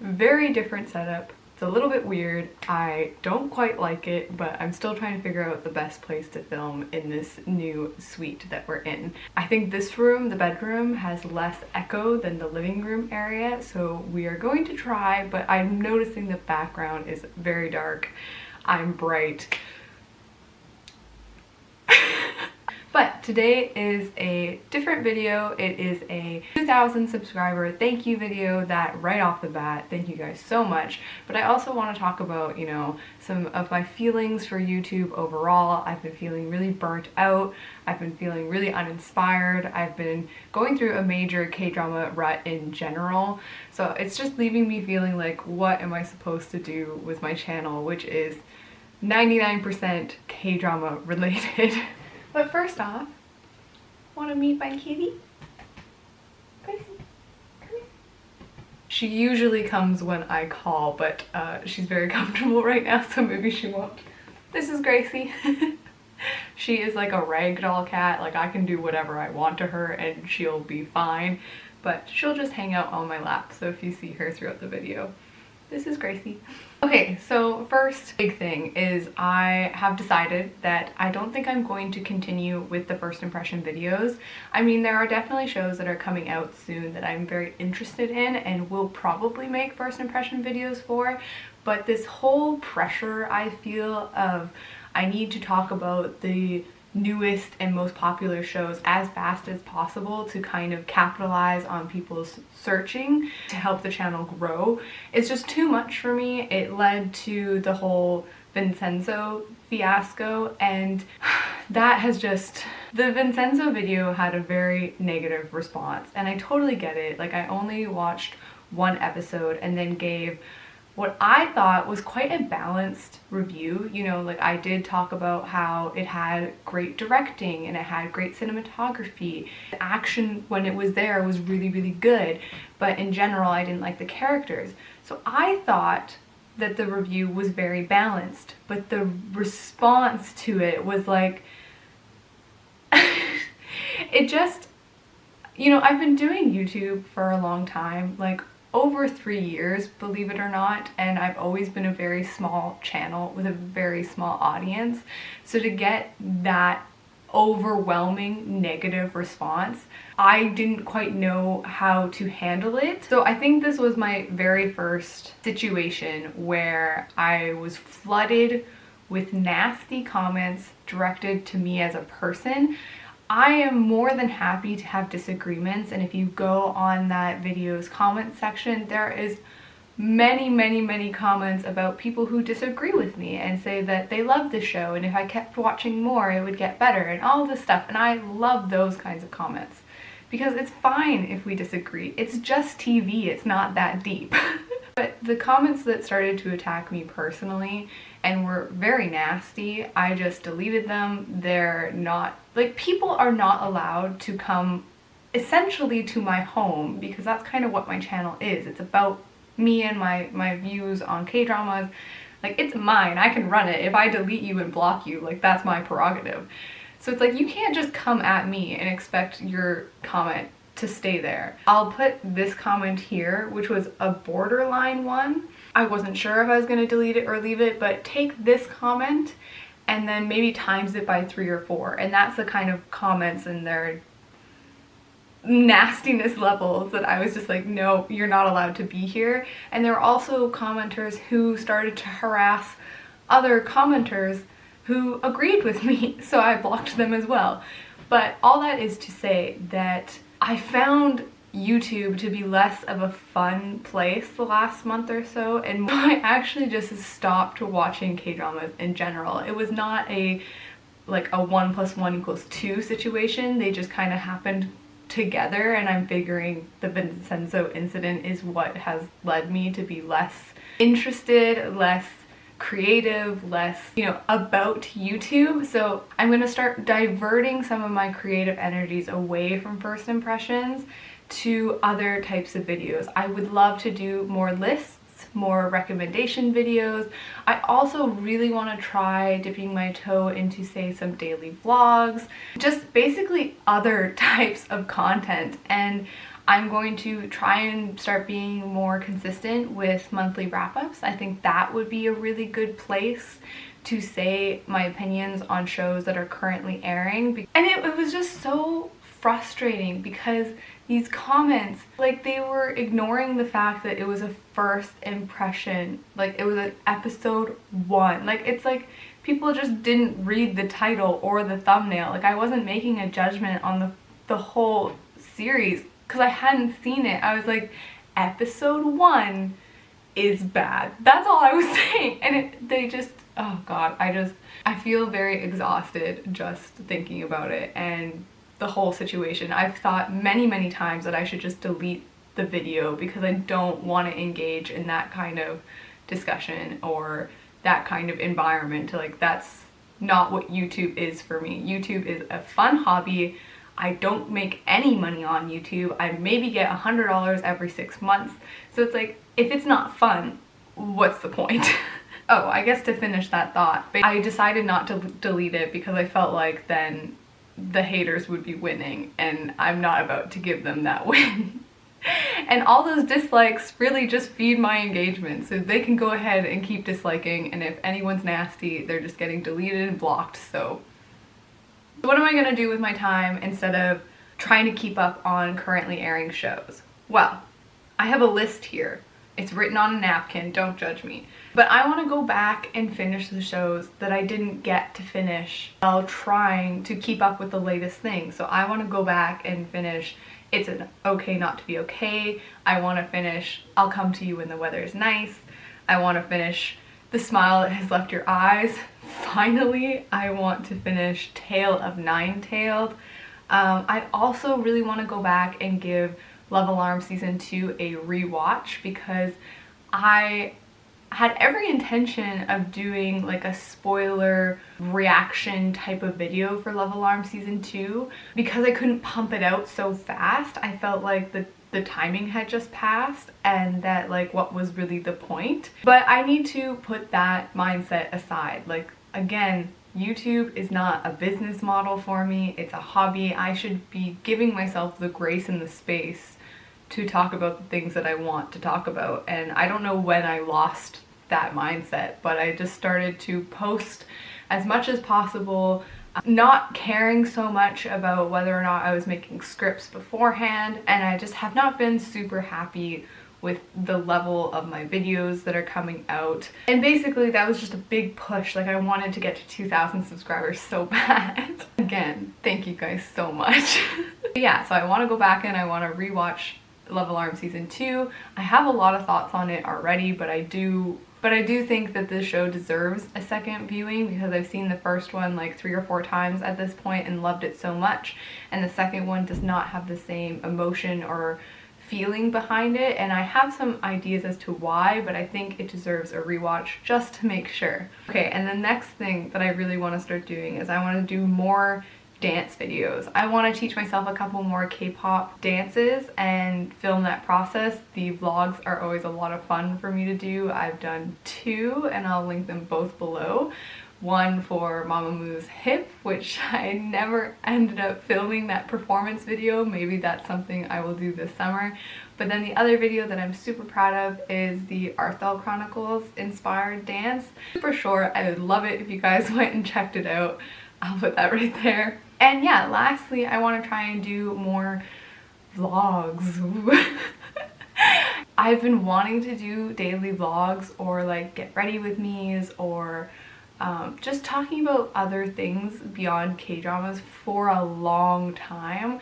Very different setup. It's a little bit weird. I don't quite like it, but I'm still trying to figure out the best place to film in this new suite that we're in. I think this room, the bedroom, has less echo than the living room area, so we are going to try, but I'm noticing the background is very dark. I'm bright. But today is a different video. It is a 2,000 subscriber thank you video that right off the bat, thank you guys so much. But I also want to talk about, you know, some of my feelings for YouTube overall. I've been feeling really burnt out. I've been feeling really uninspired. I've been going through a major K-drama rut in general. So it's just leaving me feeling like, what am I supposed to do with my channel, which is 99% K-drama related. But first off, want to meet my kitty? Gracie, come here. She usually comes when I call, but she's very comfortable right now, so maybe she won't. This is Gracie. She is like a ragdoll cat. Like, I can do whatever I want to her and she'll be fine, but she'll just hang out on my lap. So if you see her throughout the video, this is Gracie. Okay, so first big thing is I have decided that I don't think I'm going to continue with the first impression videos. I mean, there are definitely shows that are coming out soon that I'm very interested in and will probably make first impression videos for, but this whole pressure I feel of I need to talk about the newest and most popular shows as fast as possible to kind of capitalize on people's searching to help the channel grow. It's just too much for me. It led to the whole Vincenzo fiasco, and that has just... The Vincenzo video had a very negative response, and I totally get it. Like, I only watched one episode and then gave what I thought was quite a balanced review. You know, like, I did talk about how it had great directing and it had great cinematography. The action when it was there was really, really good, but in general I didn't like the characters. So I thought that the review was very balanced, but the response to it was like it just, you know, I've been doing YouTube for a long time, like over 3 years, believe it or not, and I've always been a very small channel with a very small audience. So to get that overwhelming negative response, I didn't quite know how to handle it. So I think this was my very first situation where I was flooded with nasty comments directed to me as a person. I am more than happy to have disagreements, and if you go on that video's comment section, there is many comments about people who disagree with me and say that they love the show and if I kept watching more it would get better and all this stuff, and I love those kinds of comments because it's fine if we disagree. It's just TV, it's not that deep. But the comments that started to attack me personally and were very nasty, I just deleted them. They're not, like, people are not allowed to come essentially to my home, because that's kind of what my channel is. It's about me and my views on K-dramas. Like, it's mine, I can run it. If I delete you and block you, like, that's my prerogative. So it's like, you can't just come at me and expect your comment to stay there. I'll put this comment here, which was a borderline one. I wasn't sure if I was going to delete it or leave it, but take this comment and then maybe times it by 3 or 4, and that's the kind of comments and their nastiness levels that I was just like, no, you're not allowed to be here. And there were also commenters who started to harass other commenters who agreed with me, so I blocked them as well. But all that is to say that I found YouTube to be less of a fun place the last month or so, and I actually just stopped watching K-dramas in general. It was not a like a 1 + 1 = 2 situation. They just kind of happened together, and I'm figuring the Vincenzo incident is what has led me to be less interested, less creative, less, you know, about YouTube. So I'm gonna start diverting some of my creative energies away from first impressions to other types of videos. I would love to do more lists, more recommendation videos. I also really want to try dipping my toe into, say, some daily vlogs, just basically other types of content. And I'm going to try and start being more consistent with monthly wrap-ups. I think that would be a really good place to say my opinions on shows that are currently airing. And it was just so frustrating because these comments, like, they were ignoring the fact that it was a first impression, like it was an episode 1. Like, it's like people just didn't read the title or the thumbnail. Like, I wasn't making a judgment on the whole series because I hadn't seen it. I was like, episode 1 is bad. That's all I was saying. And they just, oh god, I feel very exhausted just thinking about it and the whole situation. I've thought many times that I should just delete the video because I don't want to engage in that kind of discussion or that kind of environment. Like, that's not what YouTube is for me. YouTube is a fun hobby. I don't make any money on YouTube. I maybe get $100 every 6 months. So it's like, if it's not fun, what's the point? Oh, I guess to finish that thought, I decided not to delete it because I felt like then the haters would be winning, and I'm not about to give them that win. And all those dislikes really just feed my engagement, so they can go ahead and keep disliking, and if anyone's nasty, they're just getting deleted and blocked. So what am I gonna do with my time instead of trying to keep up on currently airing shows? Well, I have a list here. It's written on a napkin, don't judge me. But I want to go back and finish the shows that I didn't get to finish while trying to keep up with the latest thing. So I want to go back and finish It's Okay Not to Be Okay. I want to finish I'll Come to You When the Weather is Nice. I want to finish The Smile That Has Left Your Eyes. Finally, I want to finish Tale of Nine-Tailed. I also really want to go back and give Love Alarm Season 2 a rewatch because I had every intention of doing like a spoiler reaction type of video for Love Alarm Season 2 because I couldn't pump it out so fast. I felt like the timing had just passed and that, like, what was really the point? But I need to put that mindset aside. Like, again, YouTube is not a business model for me. It's a hobby. I should be giving myself the grace and the space to talk about the things that I want to talk about. And I don't know when I lost that mindset, but I just started to post as much as possible, not caring so much about whether or not I was making scripts beforehand, and I just have not been super happy with the level of my videos that are coming out. And basically that was just a big push. Like, I wanted to get to 2,000 subscribers so bad. Again, thank you guys so much. Yeah, so I want to go back and I want to rewatch Love Alarm Season 2. I have a lot of thoughts on it already, but I do think that this show deserves a second viewing because I've seen the first one like 3 or 4 times at this point and loved it so much, and the second one does not have the same emotion or feeling behind it, and I have some ideas as to why, but I think it deserves a rewatch just to make sure. Okay, and the next thing that I really want to start doing is I want to do more dance videos. I want to teach myself a couple more K-pop dances and film that process. The vlogs are always a lot of fun for me to do. I've done 2 and I'll link them both below. One for Mamamoo's Hip, which I never ended up filming that performance video. Maybe that's something I will do this summer. But then the other video that I'm super proud of is the Arthdal Chronicles inspired dance. Super short. I would love it if you guys went and checked it out. I'll put that right there. And yeah, lastly, I want to try and do more vlogs. I've been wanting to do daily vlogs or like get ready with me's or just talking about other things beyond K-dramas for a long time,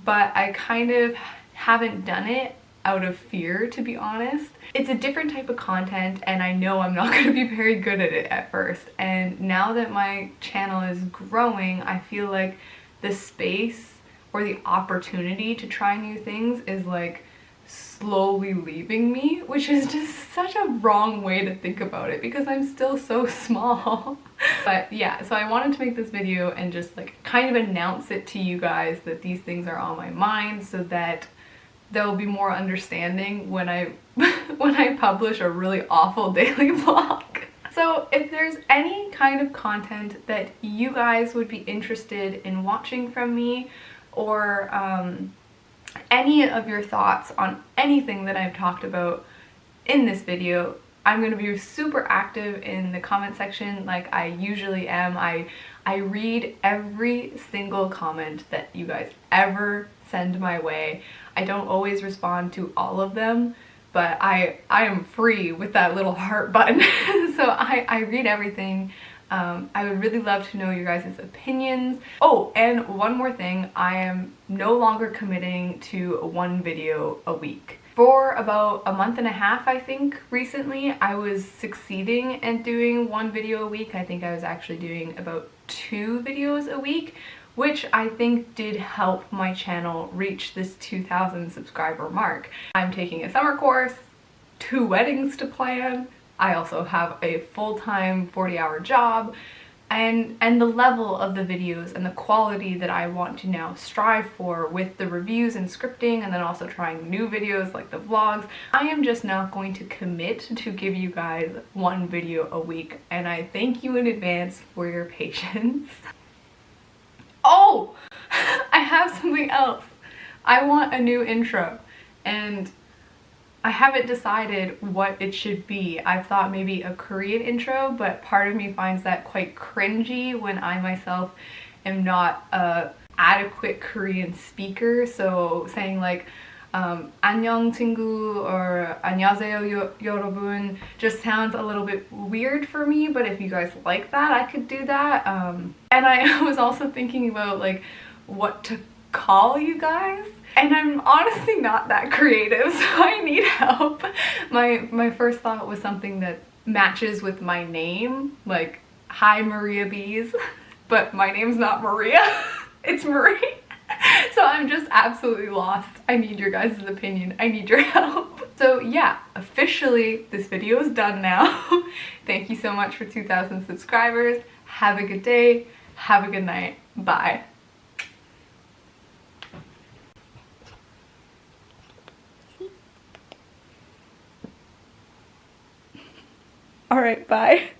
but I kind of haven't done it out of fear, to be honest. It's a different type of content and I know I'm not going to be very good at it at first, and now that my channel is growing, I feel like the space or the opportunity to try new things is like slowly leaving me, which is just such a wrong way to think about it because I'm still so small. But yeah, so I wanted to make this video and just like kind of announce it to you guys that these things are on my mind so that there will be more understanding when I publish a really awful daily vlog. So if there's any kind of content that you guys would be interested in watching from me, or any of your thoughts on anything that I've talked about in this video. I'm going to be super active in the comment section like I usually am. I read every single comment that you guys ever send my way. I don't always respond to all of them, but I am free with that little heart button. So I read everything. I would really love to know your guys' opinions. Oh, and one more thing, I am no longer committing to one video a week. For about a month and a half, I think, recently, I was succeeding at doing one video a week. I think I was actually doing about 2 videos a week, which I think did help my channel reach this 2,000 subscriber mark. I'm taking a summer course, 2 weddings to plan. I also have a full-time 40-hour job, and the level of the videos and the quality that I want to now strive for with the reviews and scripting, and then also trying new videos like the vlogs, I am just not going to commit to give you guys one video a week, and I thank you in advance for your patience. Oh! I have something else. I want a new intro, and I haven't decided what it should be. I've thought maybe a Korean intro, but part of me finds that quite cringy when I myself am not a adequate Korean speaker. So saying like 안녕 친구 or 안녕하세요 여러분 just sounds a little bit weird for me, but if you guys like that, I could do that. And I was also thinking about like what to call you guys. And I'm honestly not that creative, so I need help. My first thought was something that matches with my name, like, hi Maria Bees, but my name's not Maria, it's Marie. So I'm just absolutely lost. I need your guys' opinion, I need your help. So yeah, officially this video is done now. Thank you so much for 2,000 subscribers. Have a good day, have a good night, bye. All right, bye.